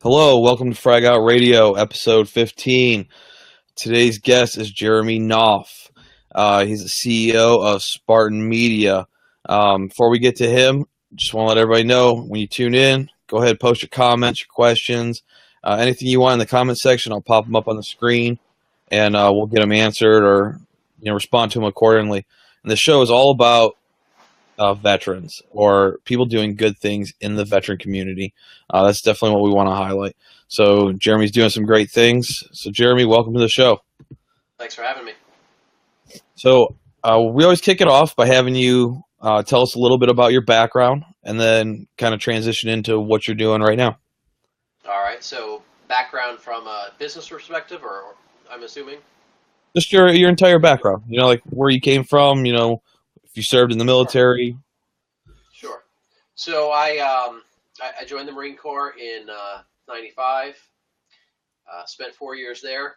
Hello, welcome to Frag Radio, episode 15. Today's guest is Jeremy Knauff. He's the CEO of Spartan Media. Before we get to him, just want to let everybody know when you tune in, go ahead, post your comments, your questions, anything you want in the comment section. I'll pop them up on the screen, and we'll get them answered or respond to them accordingly. And the show is all about veterans or people doing good things in the veteran community. That's definitely what we want to highlight. So Jeremy's doing some great things. So Jeremy, welcome to the show. Thanks for having me. So we always kick it off by having you tell us a little bit about your background and then kind of transition into what you're doing right now. All right, so background from a business perspective, or I'm assuming? Just your entire background. Like where you came from. If you served in the Sure. military. Sure. So I joined the Marine Corps in '95. Spent 4 years there.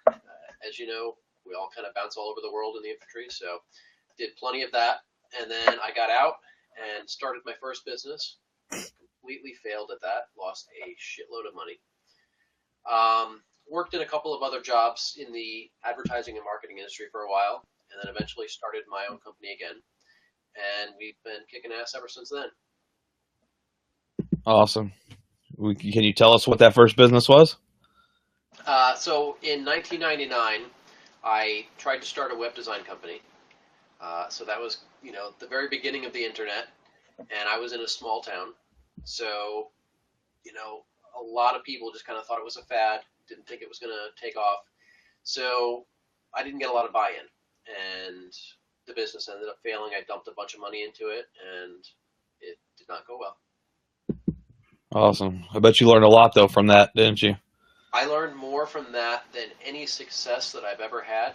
As you know, we all kind of bounce all over the world in the infantry, so did plenty of that. And then I got out and started my first business. Completely failed at that. Lost a shitload of money. Worked in a couple of other jobs in the advertising and marketing industry for a while, and then eventually started my own company again. And we've been kicking ass ever since then. Awesome. Can you tell us what that first business was? So in 1999, I tried to start a web design company. So that was, the very beginning of the internet, and I was in a small town. So, a lot of people just kind of thought it was a fad, didn't think it was going to take off. So I didn't get a lot of buy-in, and the business ended up failing. I dumped a bunch of money into it, and it did not go well. Awesome. I bet you learned a lot though from that, didn't you? I learned more from that than any success that I've ever had,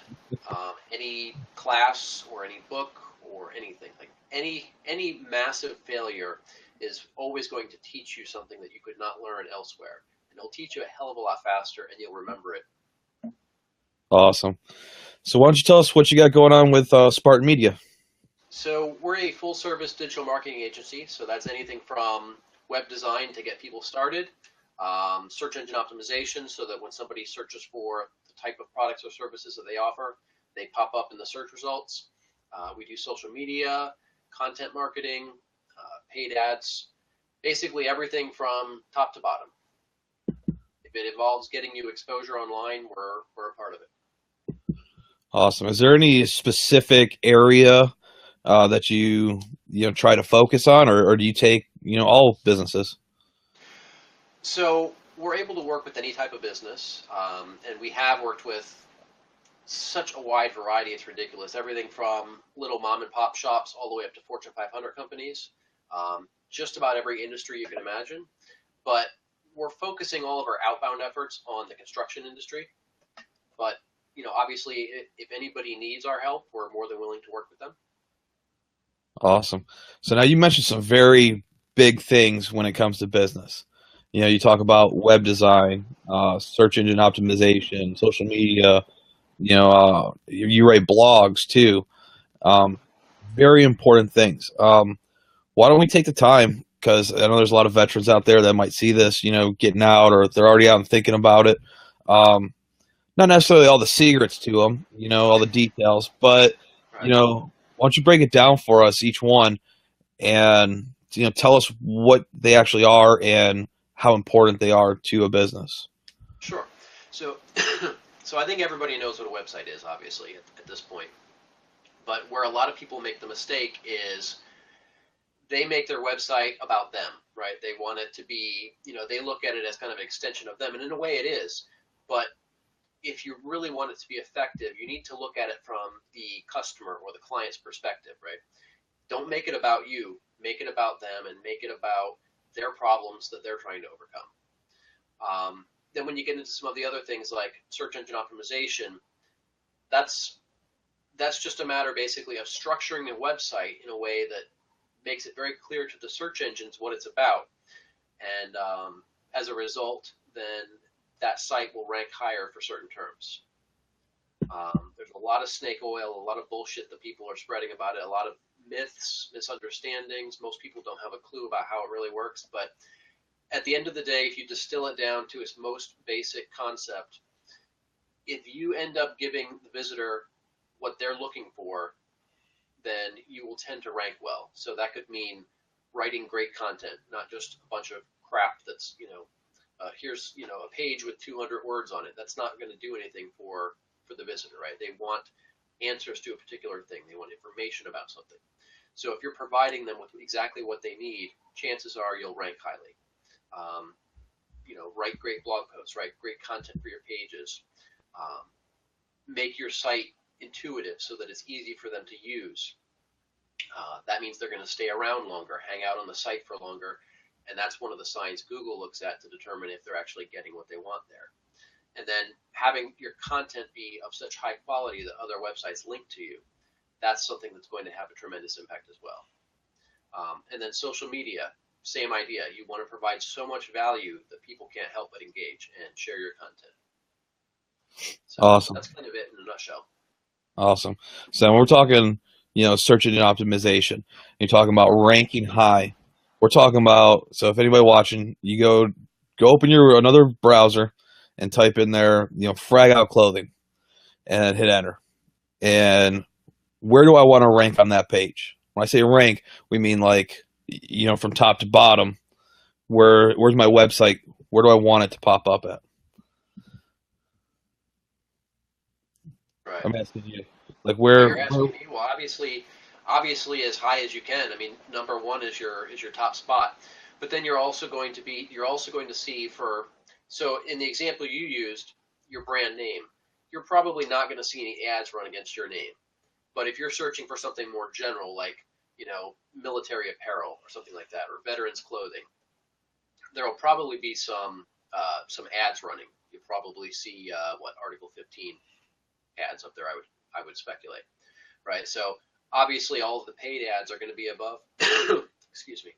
any class or any book or anything. Like any massive failure is always going to teach you something that you could not learn elsewhere, and it'll teach you a hell of a lot faster, and you'll remember it. Awesome. So why don't you tell us what you got going on with Spartan Media? So we're a full-service digital marketing agency. So that's anything from web design to get people started, search engine optimization, so that when somebody searches for the type of products or services that they offer, they pop up in the search results. We do social media, content marketing, paid ads, basically everything from top to bottom. If it involves getting you exposure online, we're a part of it. Awesome. Is there any specific area that you try to focus on, or do you take all businesses? So we're able to work with any type of business, and we have worked with such a wide variety. It's ridiculous. Everything from little mom and pop shops all the way up to Fortune 500 companies. Just about every industry you can imagine. But we're focusing all of our outbound efforts on the construction industry. But obviously, if anybody needs our help, we're more than willing to work with them. Awesome. So now you mentioned some very big things when it comes to business. You talk about web design, search engine optimization, social media. You write blogs too. Um, Very important things. Why don't we take the time? Because I know there's a lot of veterans out there that might see this, getting out, or they're already out and thinking about it. Um, Not necessarily all the secrets to them, all the details, but Right. why don't you break it down for us, each one, and tell us what they actually are and how important they are to a business. Sure. So, so I think everybody knows what a website is, obviously, at this point. But where a lot of people make the mistake is they make their website about them, right? They want it to be, they look at it as kind of an extension of them, and in a way it is. But if you really want it to be effective, you need to look at it from the customer or the client's perspective, right? Don't make it about you. Make it about them, and make it about their problems that they're trying to overcome. Then when you get into some of the other things like search engine optimization, that's just a matter basically of structuring a website in a way that makes it very clear to the search engines what it's about. And as a result, then that site will rank higher for certain terms. There's a lot of snake oil, a lot of bullshit that people are spreading about it, a lot of myths, misunderstandings. Most people don't have a clue about how it really works, but at the end of the day, if you distill it down to its most basic concept, if you end up giving the visitor what they're looking for, then you will tend to rank well. So that could mean writing great content, not just a bunch of crap that's, here's, a page with 200 words on it. That's not going to do anything for the visitor, right? They want answers to a particular thing. They want information about something. So if you're providing them with exactly what they need, chances are you'll rank highly. Um, write great blog posts, write great content for your pages, make your site intuitive so that it's easy for them to use. That means they're going to stay around longer, hang out on the site for longer, and that's one of the signs Google looks at to determine if they're actually getting what they want there. And then having your content be of such high quality that other websites link to you, that's something that's going to have a tremendous impact as well. And then social media, same idea. You want to provide so much value that people can't help but engage and share your content. So Awesome. that's kind of it in a nutshell. Awesome. So when we're talking, search engine optimization, you're talking about ranking high. We're talking about, so if anybody watching, you go open your another browser and type in there, frag out clothing, and then hit enter. And where do I want to rank on that page? When I say rank, we mean like, from top to bottom. Where's my website? Where do I want it to pop up at? Right. I'm asking you, like You're asking me. Well, obviously as high as you can. I mean, number one is your top spot, but then you're also going to see so in the example you used, your brand name, you're probably not going to see any ads run against your name. But if you're searching for something more general, like military apparel or something like that, or veterans clothing, there will probably be some ads running. You'll probably see Article 15 ads up there. I would speculate, right? So obviously, all of the paid ads are going to be above. Excuse me.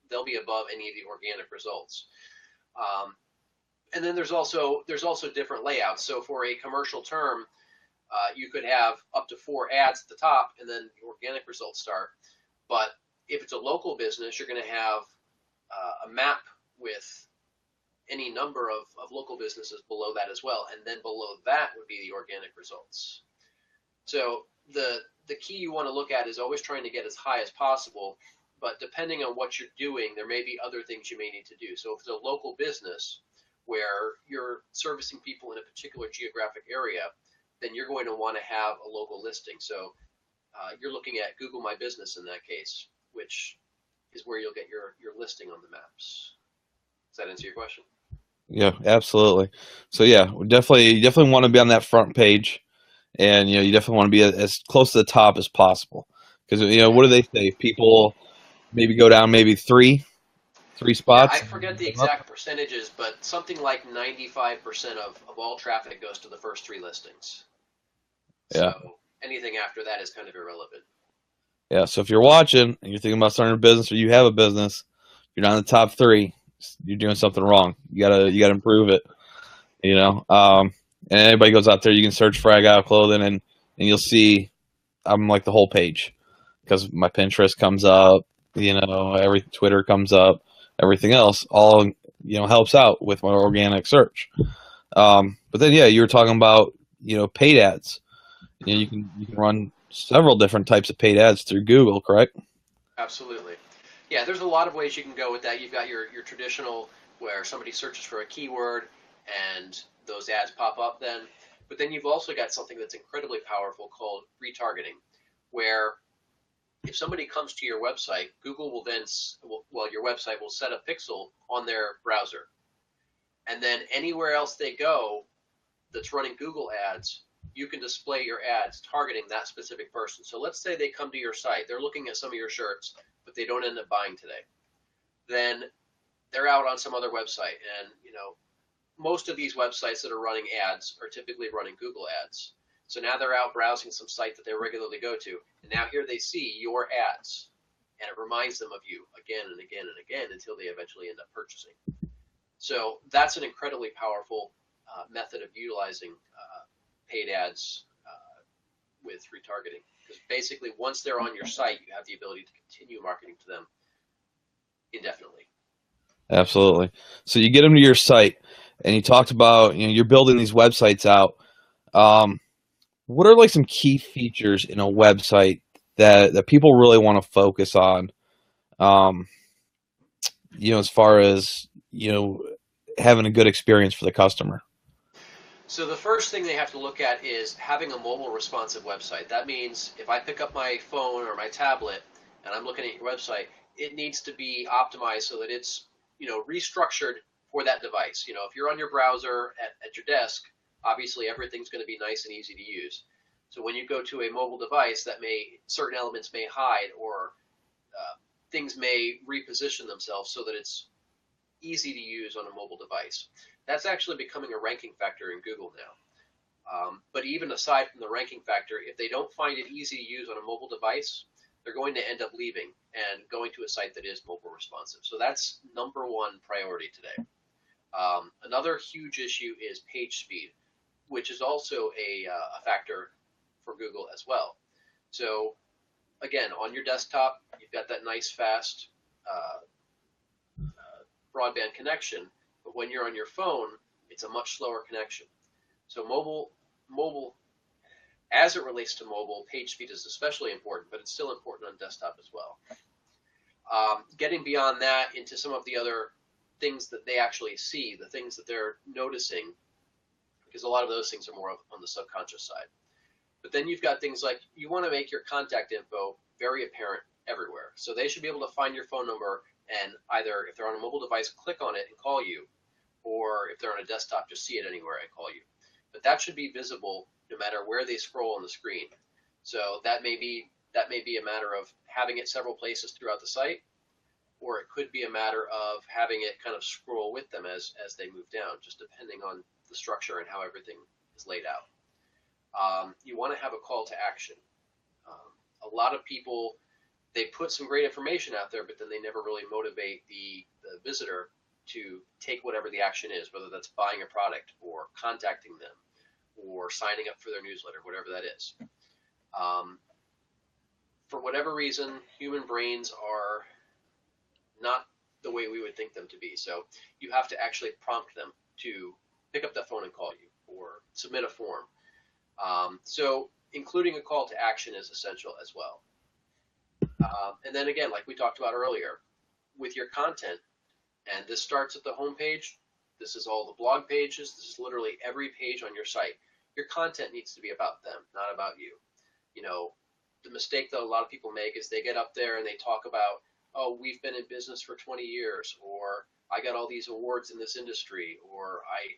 They'll be above any of the organic results. And then there's also different layouts. So for a commercial term, you could have up to 4 ads at the top, and then the organic results start. But if it's a local business, you're going to have a map with any number of local businesses below that as well, and then below that would be the organic results. So the key you want to look at is always trying to get as high as possible, but depending on what you're doing, there may be other things you may need to do. So if it's a local business where you're servicing people in a particular geographic area, then you're going to want to have a local listing. So you're looking at Google My Business in that case, which is where you'll get your listing on the maps. Does that answer your question? Yeah, absolutely. So yeah, you definitely want to be on that front page, and you definitely want to be as close to the top as possible. Because what do they say? People maybe go down maybe three Yeah, I spots. forget the exact percentages, but something like 95% of all traffic goes to the first 3 listings. Yeah, So anything after that is kind of irrelevant. yeah. So if you're watching and you're thinking about starting a business, or you have a business, you're not in the top 3. You're doing something wrong. You gotta improve it. And anybody goes out there, you can search frag out clothing, and you'll see I'm like the whole page, because my Pinterest comes up, every Twitter comes up, everything else all helps out with my organic search. But then yeah, you were talking about paid ads. You can run several different types of paid ads through Google, correct? Absolutely. Yeah, there's a lot of ways you can go with that. You've got your traditional where somebody searches for a keyword and those ads pop up then. But then you've also got something that's incredibly powerful called retargeting, where if somebody comes to your website, Google will then, your website will set a pixel on their browser. And then anywhere else they go that's running Google ads, you can display your ads targeting that specific person. So let's say they come to your site, they're looking at some of your shirts, but they don't end up buying today. Then they're out on some other website, and most of these websites that are running ads are typically running Google ads. So now they're out browsing some site that they regularly go to, and now here they see your ads, and it reminds them of you again and again and again until they eventually end up purchasing. So that's an incredibly powerful method of utilizing paid ads with retargeting. Because basically, once they're on your site, you have the ability to continue marketing to them indefinitely. Absolutely. So you get them to your site, and you talked about you're building these websites out. Um, what are like some key features in a website that people really want to focus on? Um, as far as having a good experience for the customer. So the first thing they have to look at is having a mobile responsive website. That means if I pick up my phone or my tablet and I'm looking at your website, it needs to be optimized so that it's, restructured for that device. If you're on your browser at your desk, obviously everything's going to be nice and easy to use. So when you go to a mobile device, certain elements may hide, or things may reposition themselves so that it's easy to use on a mobile device. That's actually becoming a ranking factor in Google now. But even aside from the ranking factor, if they don't find it easy to use on a mobile device, they're going to end up leaving and going to a site that is mobile responsive. So that's number one priority today. Another huge issue is page speed, which is also a factor for Google as well. So again, on your desktop, you've got that nice fast broadband connection, but when you're on your phone, it's a much slower connection. So mobile, as it relates to mobile, page speed is especially important, but it's still important on desktop as well. Getting beyond that into some of the other things that they actually see, the things that they're noticing, because a lot of those things are more on the subconscious side. But then you've got things like you want to make your contact info very apparent everywhere. So they should be able to find your phone number and either, if they're on a mobile device, click on it and call you, or if they're on a desktop, just see it anywhere and call you. But that should be visible no matter where they scroll on the screen. So that may be a matter of having it several places throughout the site, or it could be a matter of having it kind of scroll with them as they move down, just depending on the structure and how everything is laid out. You want to have a call to action. A lot of people, they put some great information out there, but then they never really motivate the visitor to take whatever the action is, whether that's buying a product or contacting them or signing up for their newsletter, whatever that is. For whatever reason, human brains are not the way we would think them to be. So you have to actually prompt them to pick up the phone and call you or submit a form. So including a call to action is essential as well. And then again, like we talked about earlier, with your content, and this starts at the home page. This is all the blog pages. This is literally every page on your site. Your content needs to be about them, not about you. The mistake that a lot of people make is they get up there and they talk about, oh, we've been in business for 20 years, or I got all these awards in this industry, or I,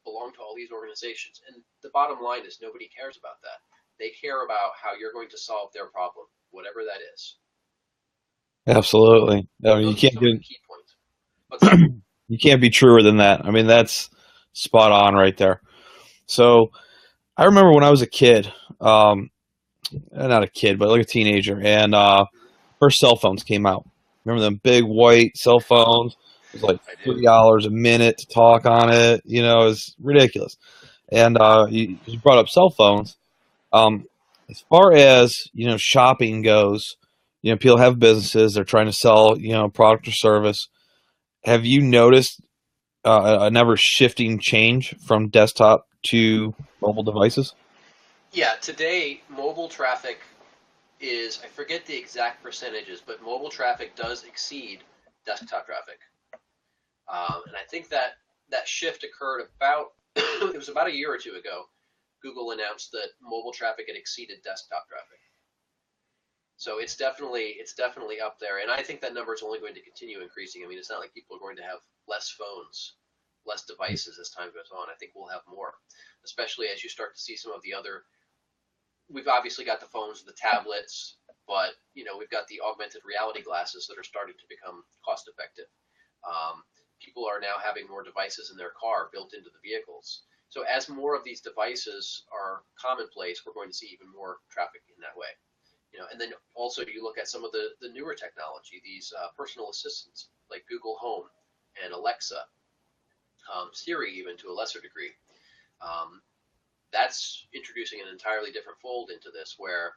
belong to all these organizations. And the bottom line is nobody cares about that. They care about how you're going to solve their problem, whatever that is. Absolutely. I mean, Those are some of the key points. What's that? you can't be truer than that. I mean, that's spot on right there. So I remember when I was a kid, not a kid, but like a teenager, and first cell phones came out. Remember them big white cell phones? It was like I do. $3 a minute to talk on it. It was ridiculous. And you brought up cell phones. Um, as far as shopping goes, people have businesses. They're trying to sell product or service. Have you noticed a never shifting change from desktop to mobile devices? Yeah, today mobile traffic is, I forget the exact percentages, but mobile traffic does exceed desktop traffic. And I think that shift occurred about, it was about a year or two ago. Google announced that mobile traffic had exceeded desktop traffic. So it's definitely up there, and I think that number is only going to continue increasing. I mean, it's not like people are going to have less phones, less devices as time goes on. I think we'll have more, especially as you start to see some of the other. We've obviously got the phones, the tablets, but we've got the augmented reality glasses that are starting to become cost effective. People are now having more devices in their car built into the vehicles. So as more of these devices are commonplace, we're going to see even more traffic in that way. And then also you look at some of the newer technology, these personal assistants like Google Home and Alexa, Siri even to a lesser degree. That's introducing an entirely different fold into this where,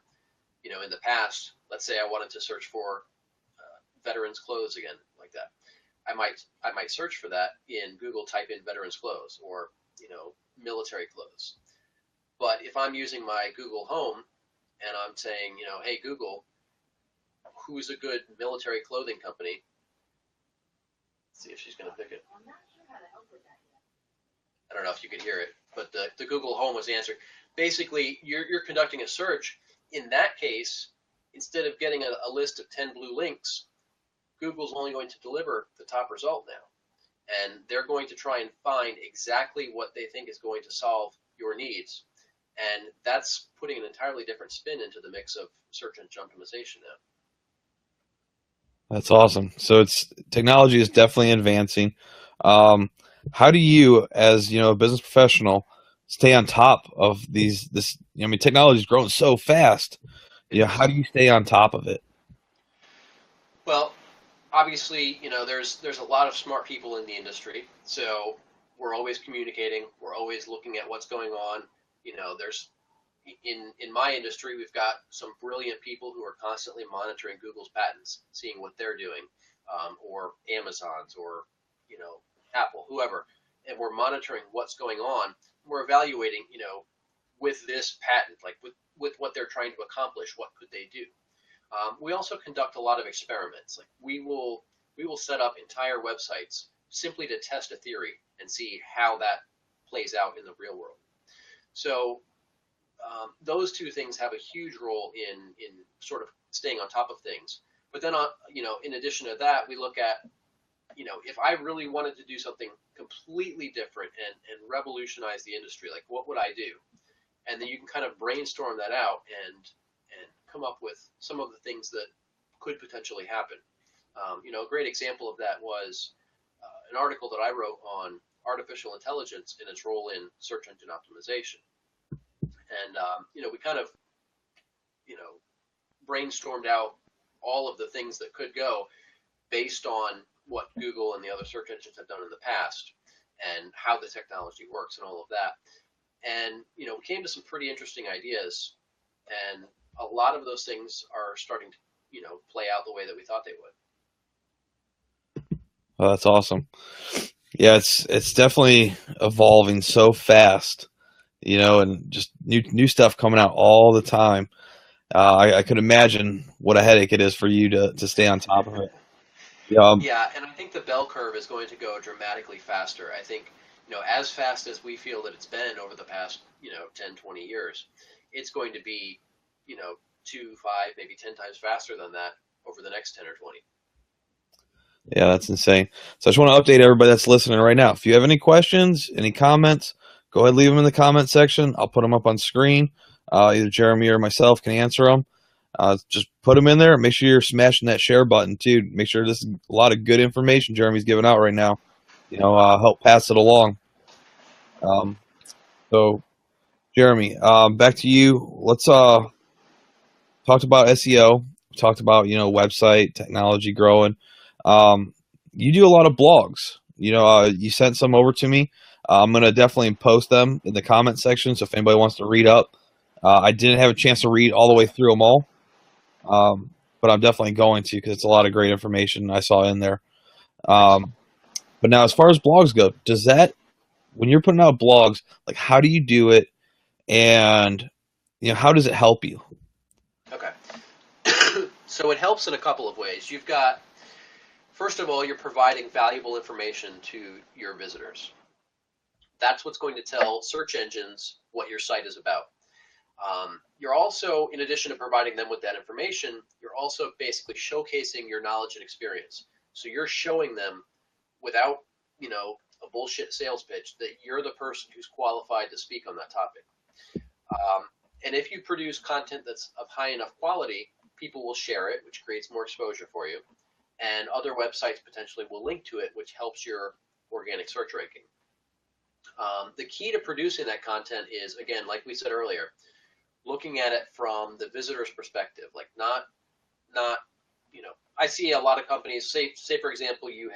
in the past, let's say I wanted to search for veterans clothes again, like that. I might search for that in Google, type in veterans clothes or military clothes. But if I'm using my Google Home and I'm saying, hey Google, who's a good military clothing company? Let's see if she's going to pick it. I don't know if you could hear it, but the Google Home was answering. Basically, you're conducting a search. In that case, instead of getting a list of 10 blue links, Google's only going to deliver the top result now. And they're going to try and find exactly what they think is going to solve your needs. And that's putting an entirely different spin into the mix of search engine optimization now. That's awesome. So it's technology is definitely advancing. Um, how do you, as a business professional, stay on top of these? This, I mean, technology is growing so fast. It How is. do you stay on top of it? Well, obviously, there's a lot of smart people in the industry, so we're always communicating. We're always looking at what's going on. There's in my industry, we've got some brilliant people who are constantly monitoring Google's patents, seeing what they're doing, or Amazon's, or Apple, whoever, and we're monitoring what's going on. We're evaluating, with this patent, like with what they're trying to accomplish, what could they do? We also conduct a lot of experiments. Like we will set up entire websites simply to test a theory and see how that plays out in the real world. So those two things have a huge role in sort of staying on top of things. But then, in addition to that, we look at, if I really wanted to do something completely different and revolutionize the industry, like what would I do? And then you can kind of brainstorm that out and come up with some of the things that could potentially happen. A great example of that was an article that I wrote on artificial intelligence and its role in search engine optimization. And we kind of you know brainstormed out all of the things that could go based on what Google and the other search engines have done in the past and how the technology works and all of that. And we came to some pretty interesting ideas, and a lot of those things are starting to play out the way that we thought they would. Oh, that's awesome. Yeah, it's definitely evolving so fast, and just new stuff coming out all the time. I could imagine what a headache it is for you to stay on top of it. Yeah, Yeah, and I think the bell curve is going to go dramatically faster. I think, as fast as we feel that it's been over the past, 10, 20 years, it's going to be, 2, 5, maybe 10 times faster than that over the next 10 or 20. yeah, that's insane. So I just want to update everybody that's listening right now. If you have any questions, any comments, go ahead, leave them in the comment section. I'll put them up on screen. Either Jeremy or myself can answer them. Just put them in there. Make sure you're smashing that share button too. Make sure this is a lot of good information Jeremy's giving out right now. Help pass it along. Um, so Jeremy, back to you. Let's talked about SEO. Talked about website technology growing. You do a lot of blogs. You sent some over to me. I'm gonna definitely post them in the comment section. So if anybody wants to read up, I didn't have a chance to read all the way through them all, but I'm definitely going to because it's a lot of great information I saw in there. Um, but now, as far as blogs go, does that when you're putting out blogs, like how do you do it, and how does it help you? Okay. So it helps in a couple of ways. You've got, first of all, you're providing valuable information to your visitors. That's what's going to tell search engines what your site is about. You're also, in addition to providing them with that information, you're also basically showcasing your knowledge and experience. So you're showing them without, a bullshit sales pitch that you're the person who's qualified to speak on that topic. And if you produce content that's of high enough quality, people will share it, which creates more exposure for you. And other websites potentially will link to it, which helps your organic search ranking. The key to producing that content is, again, like we said earlier, looking at it from the visitor's perspective, like not, I see a lot of companies, say for example, you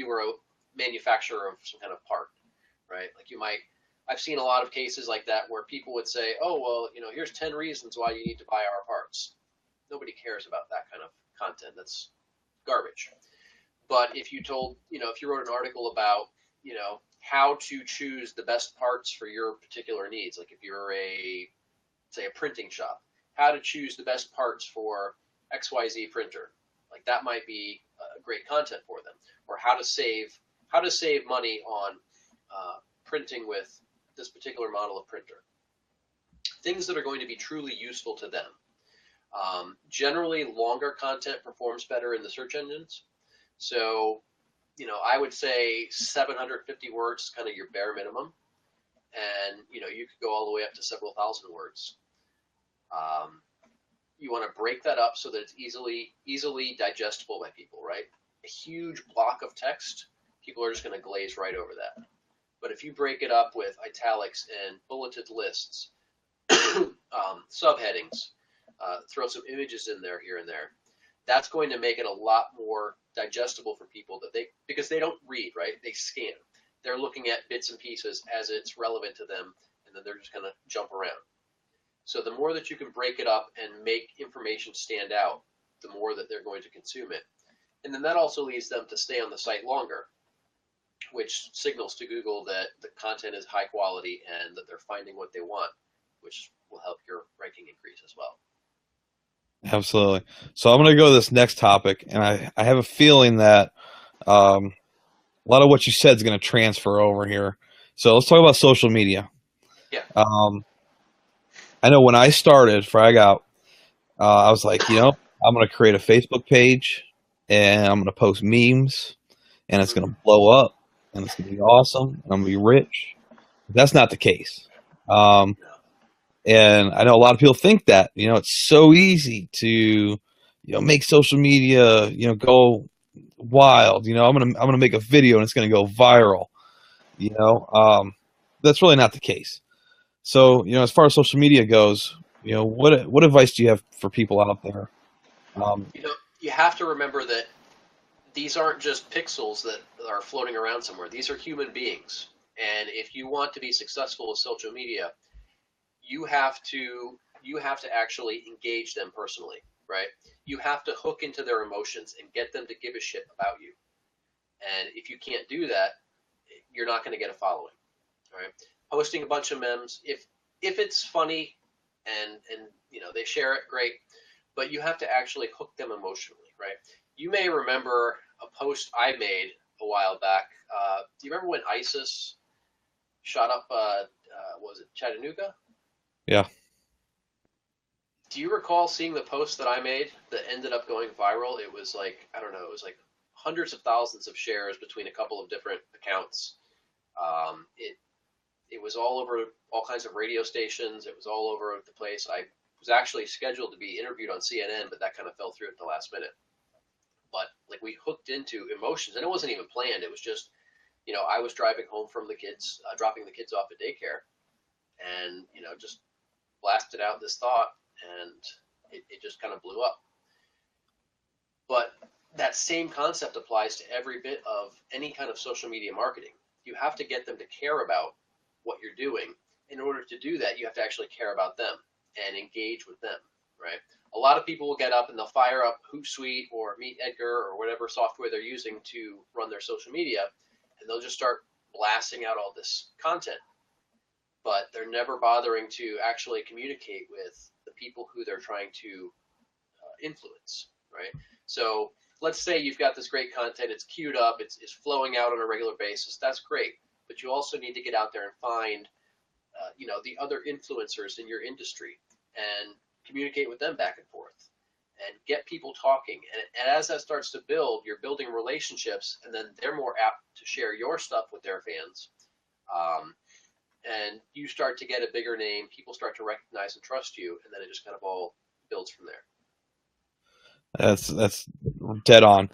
were a manufacturer of some kind of part, right? Like I've seen a lot of cases like that where people would say, oh, well, here's 10 reasons why you need to buy our parts. Nobody cares about that kind of content. That's garbage. But if you told, if you wrote an article about, how to choose the best parts for your particular needs, like if you're say a printing shop, how to choose the best parts for XYZ printer, like that might be great content for them. Or how to save money on printing with this particular model of printer. Things that are going to be truly useful to them. Generally, longer content performs better in the search engines. So, I would say 750 words is kind of your bare minimum. And, you could go all the way up to several thousand words. You want to break that up so that it's easily digestible by people, right? A huge block of text, people are just going to glaze right over that. But if you break it up with italics and bulleted lists, subheadings, throw some images in there here and there, that's going to make it a lot more digestible for people because they don't read, right? They scan. They're looking at bits and pieces as it's relevant to them, and then they're just going to jump around. So the more that you can break it up and make information stand out, the more that they're going to consume it. And then that also leads them to stay on the site longer, which signals to Google that the content is high quality and that they're finding what they want, which will help your ranking increase as well. Absolutely. So I'm going to go to this next topic, and I have a feeling that a lot of what you said is going to transfer over here. So let's talk about social media. Yeah. I know when I started Frag Out, I was like, I'm going to create a Facebook page, and I'm going to post memes, and it's going to blow up, and it's going to be awesome, and I'm going to be rich. That's not the case. And I know a lot of people think that, it's so easy to, make social media, go wild. I'm gonna make a video and it's gonna go viral. That's really not the case. So, as far as social media goes, what advice do you have for people out there? You have to remember that these aren't just pixels that are floating around somewhere. These are human beings, and if you want to be successful with social media, you have to actually engage them personally, right? You have to hook into their emotions and get them to give a shit about you. And if you can't do that, you're not going to get a following, right? Posting a bunch of memes, if it's funny and they share it, great, but you have to actually hook them emotionally, right? You may remember a post I made a while back. Do you remember when ISIS shot up, was it Chattanooga? Yeah. Do you recall seeing the post that I made that ended up going viral? It was like, I don't know, it was like hundreds of thousands of shares between a couple of different accounts. It was all over all kinds of radio stations. It was all over the place. I was actually scheduled to be interviewed on CNN, but that kind of fell through at the last minute. But like we hooked into emotions, and it wasn't even planned. It was just, I was driving home from the kids, dropping the kids off at daycare, and just blasted out this thought, and it just kind of blew up. But that same concept applies to every bit of any kind of social media marketing. You have to get them to care about what you're doing. In order to do that, you have to actually care about them and engage with them, right? A lot of people will get up and they'll fire up Hootsuite or Meet Edgar or whatever software they're using to run their social media, and they'll just start blasting out all this content. But they're never bothering to actually communicate with the people who they're trying to influence, right? So let's say you've got this great content, it's queued up, it's flowing out on a regular basis. That's great, but you also need to get out there and find, the other influencers in your industry and communicate with them back and forth and get people talking. And as that starts to build, you're building relationships, and then they're more apt to share your stuff with their fans. And you start to get a bigger name, people start to recognize and trust you, and then it just kind of all builds from there. That's dead on.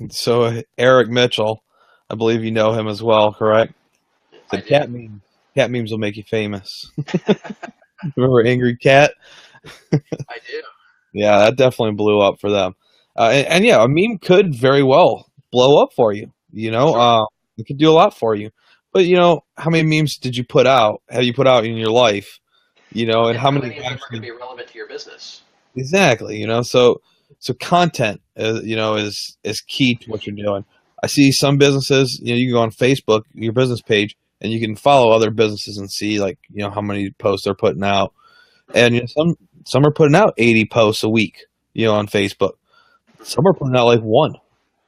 So Eric Mitchell, I believe you know him as well, correct? The cat memes will make you famous. Remember Angry Cat? I do. Yeah, that definitely blew up for them. And yeah, a meme could very well blow up for you. Sure. It could do a lot for you. But how many memes did you put out? Have you put out in your life? And how many of them are going to be relevant to your business? Exactly. So content is key to what you're doing. I see some businesses, you can go on Facebook, your business page, and you can follow other businesses and see like how many posts they're putting out, and some are putting out 80 posts a week, on Facebook. Some are putting out like one,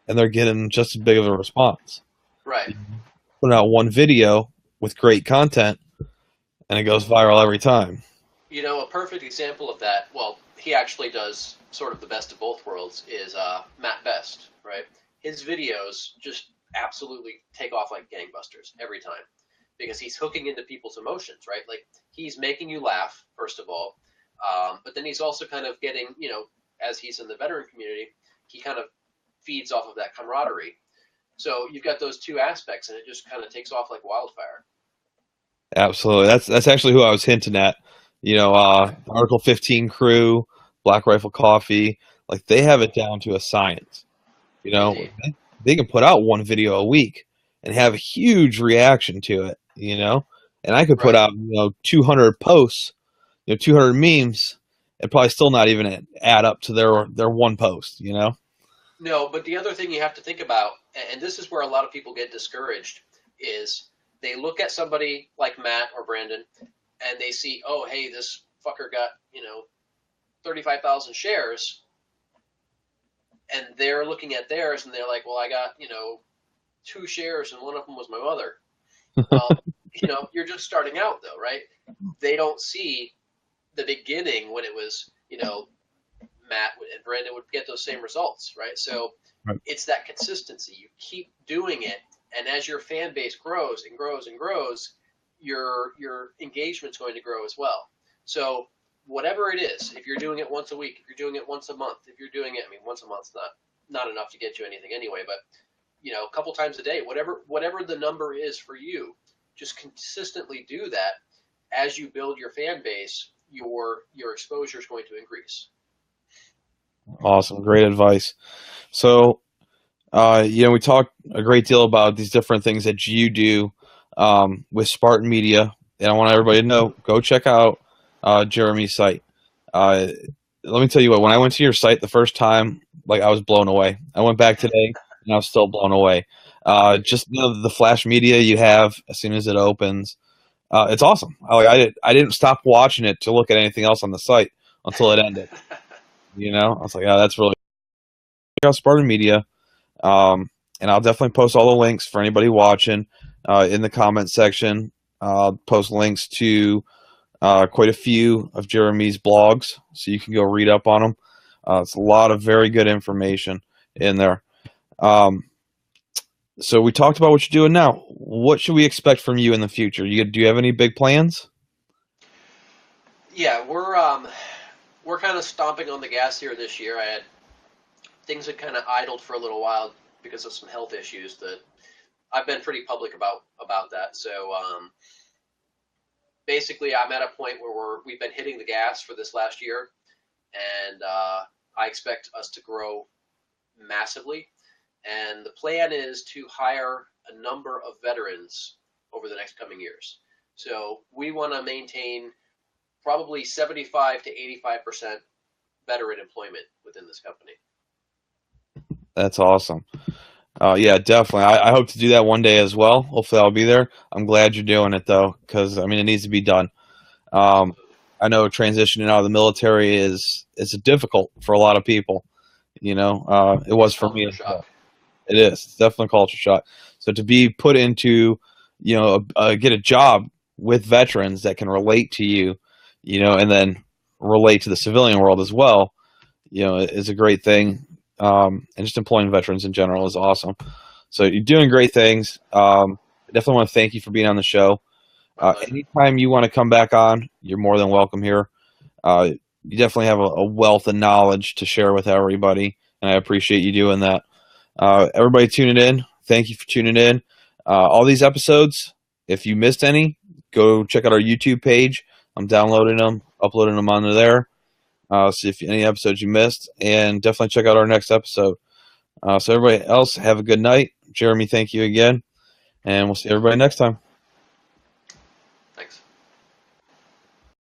and they're getting just as big of a response. Right. Putting out one video with great content, and it goes viral every time. A perfect example of that, well, he actually does sort of the best of both worlds, is Matt Best, right? His videos just absolutely take off like gangbusters every time because he's hooking into people's emotions, right? Like, he's making you laugh, first of all, but then he's also kind of getting, as he's in the veteran community, he kind of feeds off of that camaraderie. So you've got those two aspects, and it just kind of takes off like wildfire. Absolutely. That's actually who I was hinting at. Article 15 crew, Black Rifle Coffee, like they have it down to a science. Indeed. They can put out one video a week and have a huge reaction to it, and I could put Right. out, 200 posts, 200 memes, and probably still not even add up to their one post, No, but the other thing you have to think about, and this is where a lot of people get discouraged, is they look at somebody like Matt or Brandon, and they see, oh, hey, this fucker got, 35,000 shares, and they're looking at theirs, and they're like, well, I got, 2 shares, and one of them was my mother. Well, you're just starting out, though, right? They don't see the beginning when it was, Matt and Brandon would get those same results, right? So Right. it's that consistency. You keep doing it, and as your fan base grows and grows and grows, your engagement's going to grow as well. So whatever it is, if you're doing it once a week, if you're doing it once a month, if you're doing it, once a month's not enough to get you anything anyway, but a couple times a day, whatever the number is for you, just consistently do that. As you build your fan base, your exposure is going to increase. Awesome. Great advice. So, we talked a great deal about these different things that you do with Spartan Media, and I want everybody to know, go check out Jeremy's site. Let me tell you what, when I went to your site the first time, like I was blown away. I went back today, and I was still blown away. Just the flash media you have as soon as it opens, it's awesome. I didn't stop watching it to look at anything else on the site until it ended. I was like, yeah, that's really check out Spartan Media. And I'll definitely post all the links for anybody watching in the comment section. I'll post links to quite a few of Jeremy's blogs, so you can go read up on them. It's a lot of very good information in there. So we talked about what you're doing now. What should we expect from you in the future? Do you have any big plans? Yeah, we're kind of stomping on the gas here this year. Things had kind of idled for a little while because of some health issues that I've been pretty public about that. So basically, I'm at a point where we've been hitting the gas for this last year, and I expect us to grow massively. And the plan is to hire a number of veterans over the next coming years. So we want to maintain probably 75 to 85% veteran employment within this company. That's awesome. Yeah, definitely. I hope to do that one day as well. Hopefully, I'll be there. I'm glad you're doing it though, because it needs to be done. I know transitioning out of the military is difficult for a lot of people. It was for me as well. It is. It's definitely a culture shock. So to be put into, get a job with veterans that can relate to you, and then relate to the civilian world as well, is a great thing. And just employing veterans in general is awesome. So you're doing great things. I definitely want to thank you for being on the show. Anytime you want to come back on, you're more than welcome here. You definitely have a wealth of knowledge to share with everybody, and I appreciate you doing that. Everybody tuning in, thank you for tuning in. All these episodes, if you missed any, go check out our YouTube page. I'm downloading them, uploading them onto there. See if any episodes you missed, and definitely check out our next episode. So everybody else, have a good night. Jeremy, thank you again, and we'll see everybody next time.